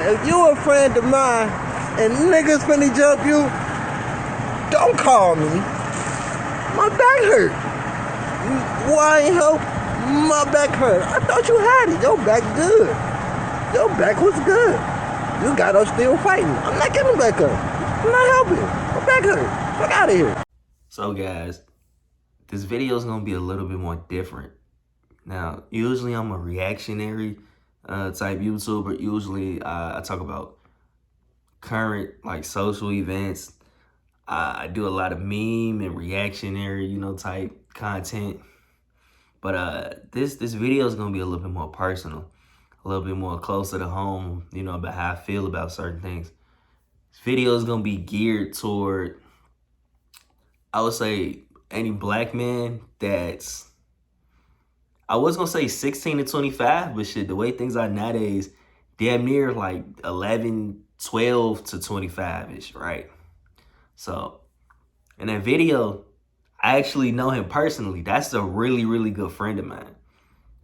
If you a friend of mine and niggas finna jump you, don't call me. My back hurt. Why ain't help? My back hurt. I thought you had it. Your back good. Your back was good. You got us still fighting. I'm not getting back up. I'm not helping. My back hurt. Fuck out of here. So guys, this video is gonna be a little bit more different. Now, usually I'm a reactionary type YouTuber. Usually I talk about current like social events. I do a lot of meme and reactionary, type content. But this video is gonna be a little bit more personal, a little bit more closer to home, about how I feel about certain things. This video is gonna be geared toward, I would say, any black man that's, I was gonna say 16 to 25, but shit, the way things are nowadays, damn near like 11, 12 to 25-ish, right? So, in that video, I actually know him personally. That's a really, really good friend of mine.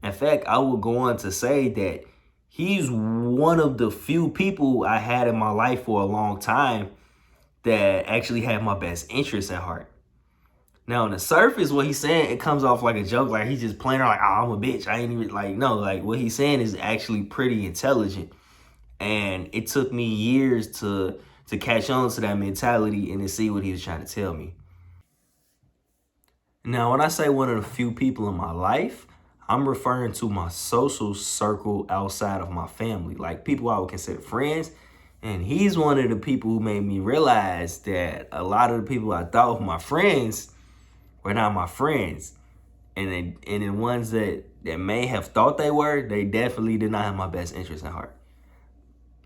In fact, I will go on to say that he's one of the few people I had in my life for a long time that actually had my best interests at heart. Now, on the surface, what he's saying, it comes off like a joke, like he's just playing like, oh, I'm a bitch. I ain't even, no, what he's saying is actually pretty intelligent. And it took me years to catch on to that mentality and to see what he was trying to tell me. Now, when I say one of the few people in my life, I'm referring to my social circle outside of my family, like people I would consider friends. And he's one of the people who made me realize that a lot of the people I thought were my friends were not my friends. And the ones that may have thought they were, they definitely did not have my best interest at heart.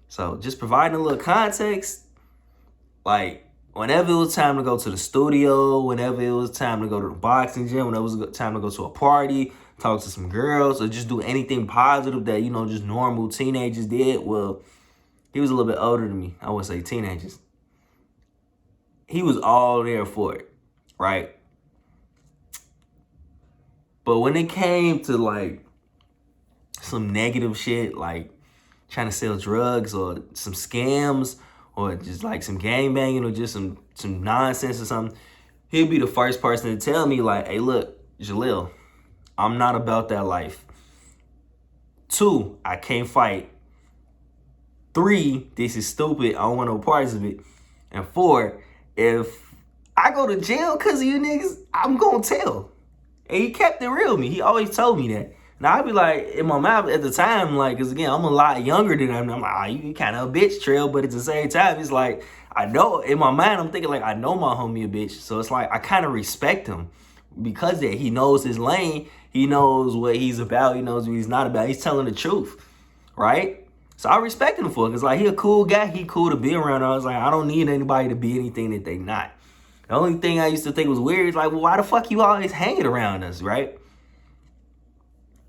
So just providing a little context, like whenever it was time to go to the studio, whenever it was time to go to the boxing gym, whenever it was time to go to a party, talk to some girls, or just do anything positive that, just normal teenagers did, well, he was a little bit older than me. I would say teenagers. He was all there for it, right? But when it came to like some negative shit, like trying to sell drugs or some scams or just like some gangbanging or just some nonsense or something, he'd be the first person to tell me like, hey, look, Jalil, I'm not about that life. 2, I can't fight. 3, this is stupid. I don't want no parts of it. And 4, if I go to jail because of you niggas, I'm going to tell. And he kept it real with me. He always told me that. Now, I'd be like, in my mouth at the time, like, because again, I'm a lot younger than him. I'm like, oh, you kind of a bitch, Trail. But at the same time, it's like, I know, in my mind, I'm thinking like, I know my homie a bitch. So it's like, I kind of respect him because that he knows his lane. He knows what he's about. He knows what he's not about. He's telling the truth, right? So I respect him for it because like, he a cool guy. He cool to be around. I was like, I don't need anybody to be anything that they not. The only thing I used to think was weird is like, well, why the fuck you always hanging around us, right?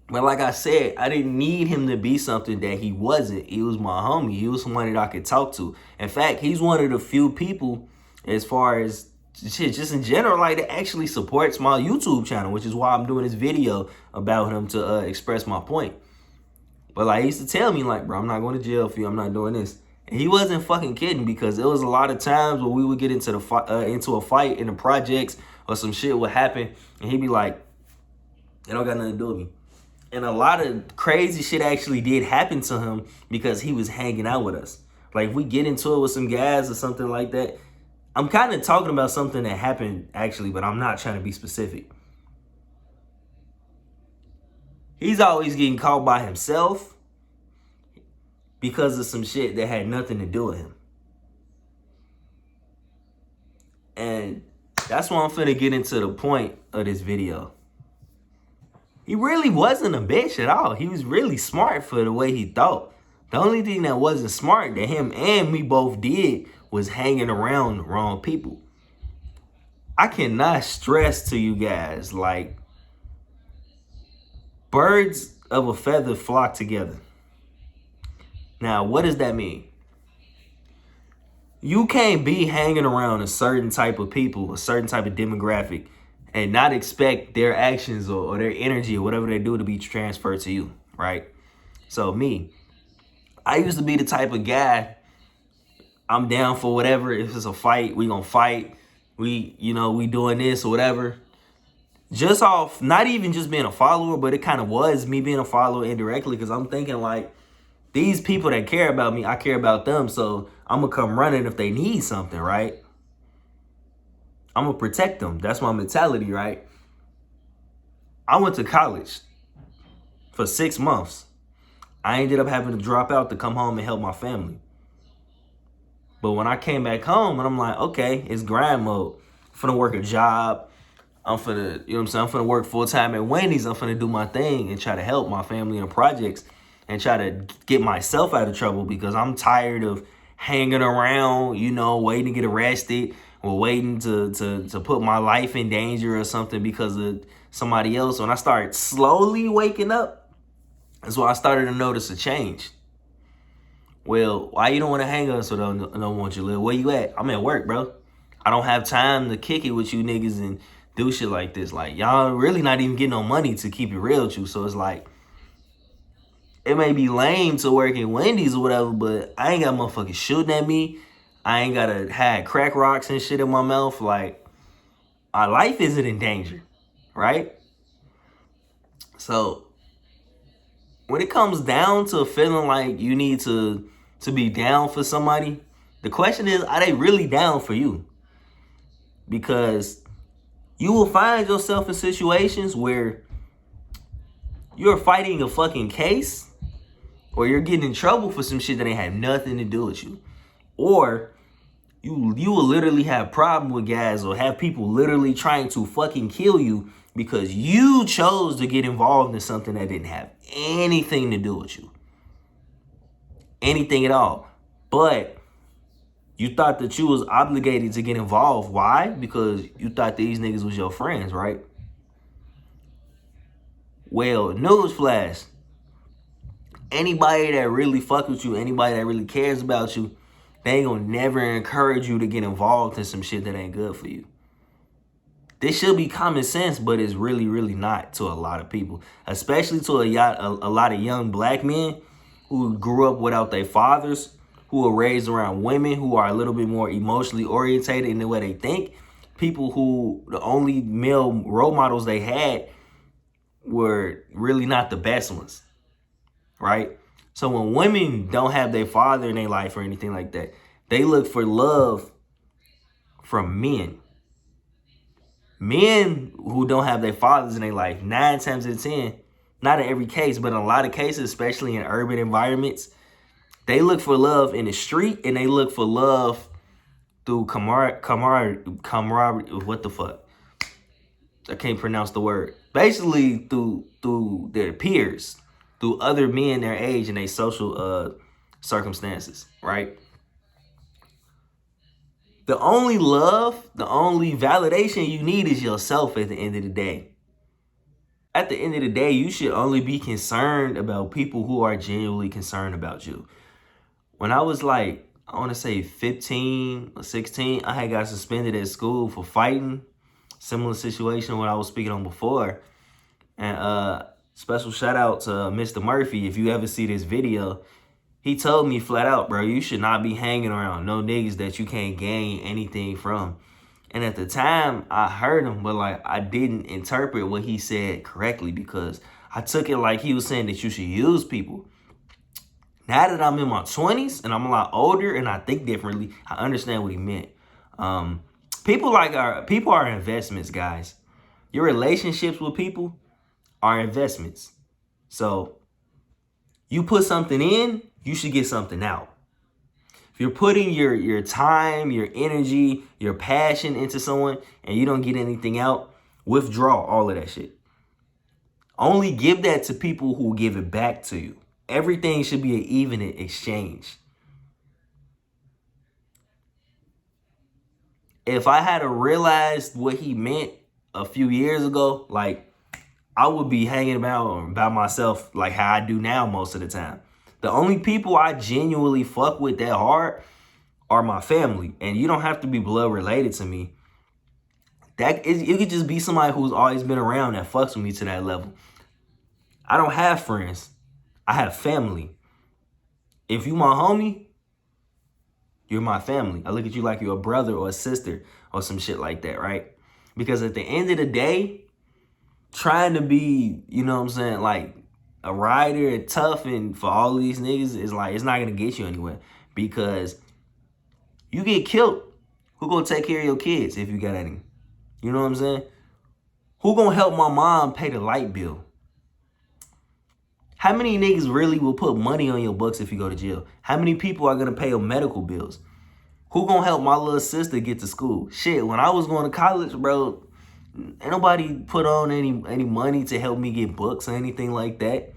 But like I said, I didn't need him to be something that he wasn't. He was my homie. He was someone that I could talk to. In fact, he's one of the few people, as far as shit, just in general, like that actually supports my YouTube channel, which is why I'm doing this video about him to express my point. But like, he used to tell me like, bro, I'm not going to jail for you. I'm not doing this. And he wasn't fucking kidding, because there was a lot of times where we would get into into a fight in the projects or some shit would happen, and he'd be like, it don't got nothing to do with me. And a lot of crazy shit actually did happen to him because he was hanging out with us. Like if we get into it with some guys or something like that, I'm kind of talking about something that happened actually, but I'm not trying to be specific. He's always getting caught by himself because of some shit that had nothing to do with him. And that's why I'm finna get into the point of this video. He really wasn't a bitch at all. He was really smart for the way he thought. The only thing that wasn't smart that him and me both did was hanging around the wrong people. I cannot stress to you guys, like, birds of a feather flock together. Now, what does that mean? You can't be hanging around a certain type of people, a certain type of demographic, and not expect their actions or their energy or whatever they do to be transferred to you, right? So me, I used to be the type of guy, I'm down for whatever. If it's a fight, we gonna fight. We doing this or whatever. Just off, not even just being a follower, but it kind of was me being a follower indirectly, because I'm thinking like, these people that care about me, I care about them, so I'm gonna come running if they need something, right? I'm gonna protect them. That's my mentality, right? I went to college for 6 months. I ended up having to drop out to come home and help my family. But when I came back home and I'm like, okay, it's grind mode. I'm finna work a job. I'm finna, I'm finna work full time at Wendy's. I'm finna do my thing and try to help my family in projects and try to get myself out of trouble, because I'm tired of hanging around, waiting to get arrested or waiting to put my life in danger or something because of somebody else. When I started slowly waking up, that's when I started to notice a change. Well, why you don't want to hang us so don't want you to live? Where you at? I'm at work, bro. I don't have time to kick it with you niggas and do shit like this. Like, y'all really not even getting no money to keep it real with you. So it's like, it may be lame to work in Wendy's or whatever, but I ain't got motherfuckers shooting at me. I ain't gotta have crack rocks and shit in my mouth. Like, our life isn't in danger, right? So when it comes down to feeling like you need to be down for somebody, the question is, are they really down for you? Because you will find yourself in situations where you're fighting a fucking case, or you're getting in trouble for some shit that ain't have nothing to do with you. Or you will literally have problem with guys, or have people literally trying to fucking kill you because you chose to get involved in something that didn't have anything to do with you. Anything at all. But you thought that you was obligated to get involved. Why? Because you thought these niggas was your friends, right? Well, newsflash. Anybody that really fuck with you, anybody that really cares about you, they ain't gonna never encourage you to get involved in some shit that ain't good for you. This should be common sense, but it's really, really not to a lot of people. Especially to a lot of young black men who grew up without their fathers, who were raised around women who are a little bit more emotionally orientated in the way they think. People who the only male role models they had were really not the best ones, right? So when women don't have their father in their life or anything like that, they look for love from men. Men who don't have their fathers in their life, 9 times out of 10, not in every case, but in a lot of cases, especially in urban environments, they look for love in the street, and they look for love through camaraderie. What the fuck? I can't pronounce the word. Basically, through their peers, through other men their age and their social circumstances, right? The only love, the only validation you need is yourself at the end of the day. At the end of the day, you should only be concerned about people who are genuinely concerned about you. When I was like, I want to say 15 or 16, I had got suspended at school for fighting. Similar situation what I was speaking on before. And special shout out to Mr. Murphy. If you ever see this video, he told me flat out, bro, you should not be hanging around no niggas that you can't gain anything from. And at the time, I heard him, but like I didn't interpret what he said correctly, because I took it like he was saying that you should use people. Now that I'm in my 20s and I'm a lot older and I think differently, I understand what he meant. People are investments, guys. Your relationships with people are investments. So you put something in, you should get something out. If you're putting your time, your energy, your passion into someone and you don't get anything out, withdraw all of that shit. Only give that to people who give it back to you. Everything should be an even exchange. If I had realized what he meant a few years ago, like, I would be hanging about by myself like how I do now most of the time. The only people I genuinely fuck with that hard are my family. And you don't have to be blood related to me. You could just be somebody who's always been around that fucks with me to that level. I don't have friends. I have family. If you my homie, you're my family. I look at you like you're a brother or a sister or some shit like that, right? Because at the end of the day, trying to be, you know what I'm saying, like a rider and tough and for all these niggas is like, it's not gonna get you anywhere. Because you get killed, who gonna take care of your kids if you got any? You know what I'm saying? Who gonna help my mom pay the light bill? How many niggas really will put money on your books if you go to jail? How many people are gonna pay your medical bills? Who gonna help my little sister get to school? Shit, when I was going to college, bro, ain't nobody put on any money to help me get books or anything like that.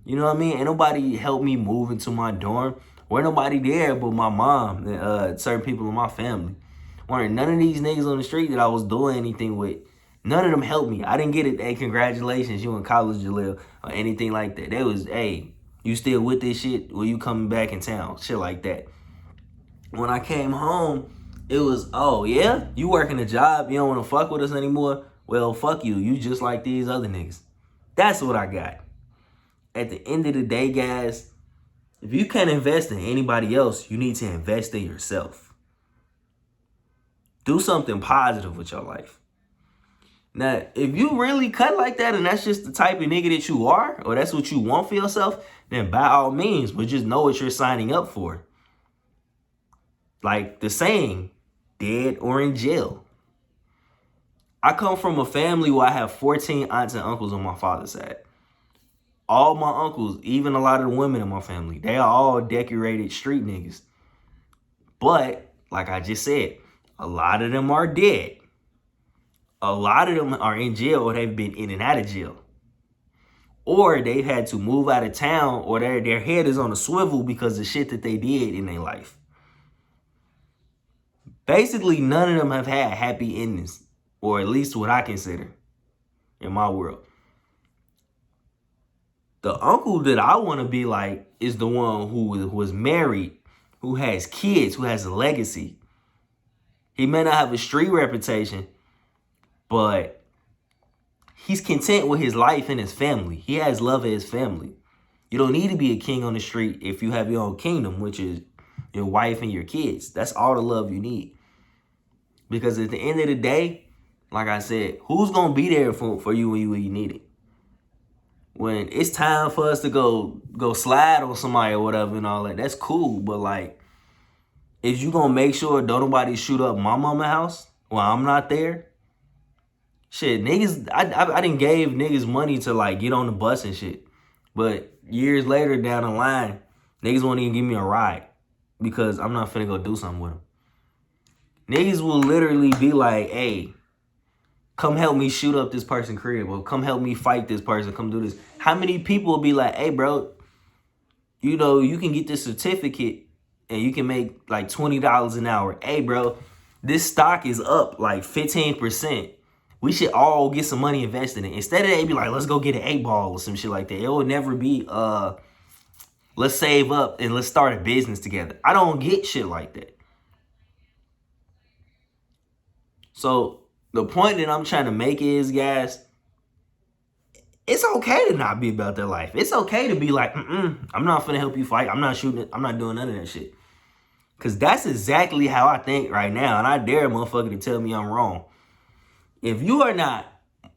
You know what I mean? Ain't nobody help me move into my dorm. Weren't nobody there but my mom and certain people in my family. Weren't none of these niggas on the street that I was doing anything with. None of them helped me. I didn't get it, hey, congratulations, you in college, Jaleel, or anything like that. They was, hey, you still with this shit or you coming back in town? Shit like that. When I came home, it was, oh, yeah? You working a job, you don't want to fuck with us anymore? Well, fuck you. You just like these other niggas. That's what I got. At the end of the day, guys, if you can't invest in anybody else, you need to invest in yourself. Do something positive with your life. Now, if you really cut like that and that's just the type of nigga that you are, or that's what you want for yourself, then by all means, but just know what you're signing up for. Like the saying, dead or in jail. I come from a family where I have 14 aunts and uncles on my father's side. All my uncles, even a lot of the women in my family, they are all decorated street niggas. But, like I just said, a lot of them are dead. A lot of them are in jail or they've been in and out of jail. Or they've had to move out of town or their head is on a swivel because of shit that they did in their life. Basically, none of them have had happy endings, or at least what I consider in my world. The uncle that I want to be like is the one who was married, who has kids, who has a legacy. He may not have a street reputation, but he's content with his life and his family. He has love of his family. You don't need to be a king on the street if you have your own kingdom, which is your wife and your kids. That's all the love you need. Because at the end of the day, like I said, who's going to be there for you when you need it? When it's time for us to go slide on somebody or whatever and all that, that's cool. But like, if you going to make sure don't nobody shoot up my mama's house while I'm not there, shit, niggas, I done gave niggas money to like get on the bus and shit. But years later down the line, niggas won't even give me a ride because I'm not finna go do something with them. Niggas will literally be like, hey, come help me shoot up this person's crib, or come help me fight this person, come do this. How many people will be like, hey, bro, you know, you can get this certificate and you can make like $20 an hour. Hey, bro, this stock is up like 15%. We should all get some money invested in it. Instead of they be like, let's go get an 8-ball or some shit like that. It will never be, let's save up and let's start a business together. I don't get shit like that. So the point that I'm trying to make is, guys, it's okay to not be about their life. It's okay to be like, I'm not finna help you fight. I'm not shooting it. I'm not doing none of that shit. Because that's exactly how I think right now. And I dare a motherfucker to tell me I'm wrong. If you are not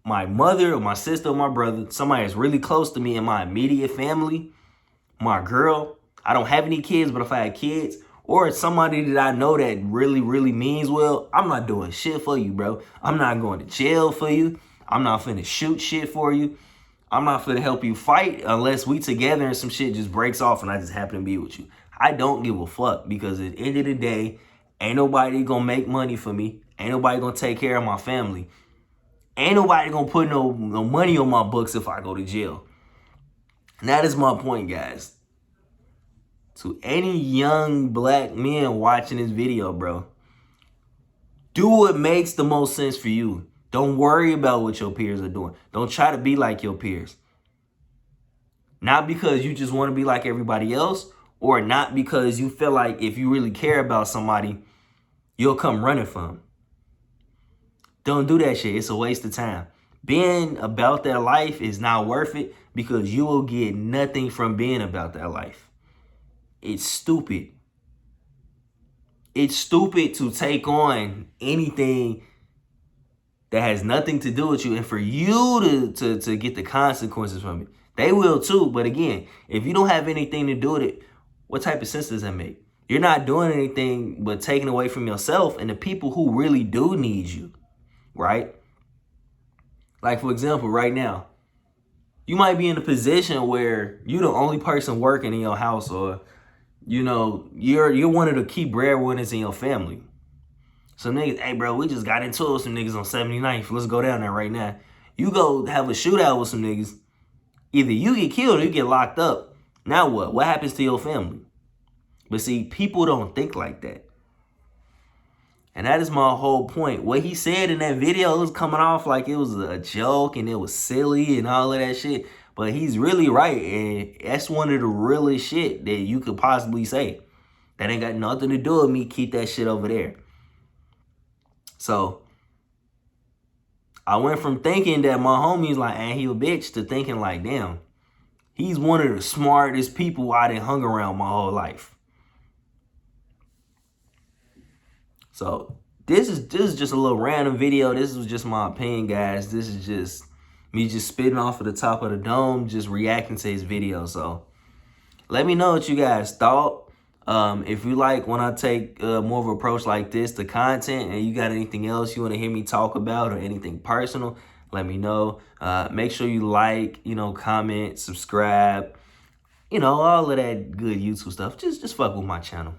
my mother or my sister or my brother, somebody that's really close to me in my immediate family, my girl, I don't have any kids, but if I had kids, or it's somebody that I know that really, really means well, I'm not doing shit for you, bro. I'm not going to jail for you. I'm not finna shoot shit for you. I'm not finna help you fight unless we together and some shit just breaks off and I just happen to be with you. I don't give a fuck because at the end of the day, ain't nobody gonna make money for me. Ain't nobody gonna take care of my family. Ain't nobody gonna put no money on my books if I go to jail. And that is my point, guys. To any young black men watching this video, bro, do what makes the most sense for you. Don't worry about what your peers are doing. Don't try to be like your peers. Not because you just want to be like everybody else, or not because you feel like if you really care about somebody, you'll come running from them. Don't do that shit. It's a waste of time. Being about their life is not worth it because you will get nothing from being about their life. it's stupid. It's stupid to take on anything that has nothing to do with you and for you to get the consequences from it. They will too, but again, if you don't have anything to do with it, what type of sense does that make? You're not doing anything but taking away from yourself and the people who really do need you, right? Like, for example, right now, you might be in a position where you're the only person working in your house, or, you know, you're one of the key breadwinners in your family. Some niggas, hey, bro, we just got into it with some niggas on 79th. Let's go down there right now. You go have a shootout with some niggas. Either you get killed or you get locked up. Now what? What happens to your family? But see, people don't think like that. And that is my whole point. What he said in that video was coming off like it was a joke and it was silly and all of that shit. But he's really right. And that's one of the realest shit that you could possibly say. That ain't got nothing to do with me. Keep that shit over there. So I went from thinking that my homie's like, and he a bitch, to thinking like, damn, he's one of the smartest people I done hung around my whole life. So this is just a little random video. This was just my opinion, guys. This is just me just spitting off of the top of the dome, just reacting to his video. So let me know what you guys thought. If you like when I take more of an approach like this to content, and you got anything else you want to hear me talk about or anything personal, let me know. Make sure you like, comment, subscribe, all of that good YouTube stuff. Just fuck with my channel.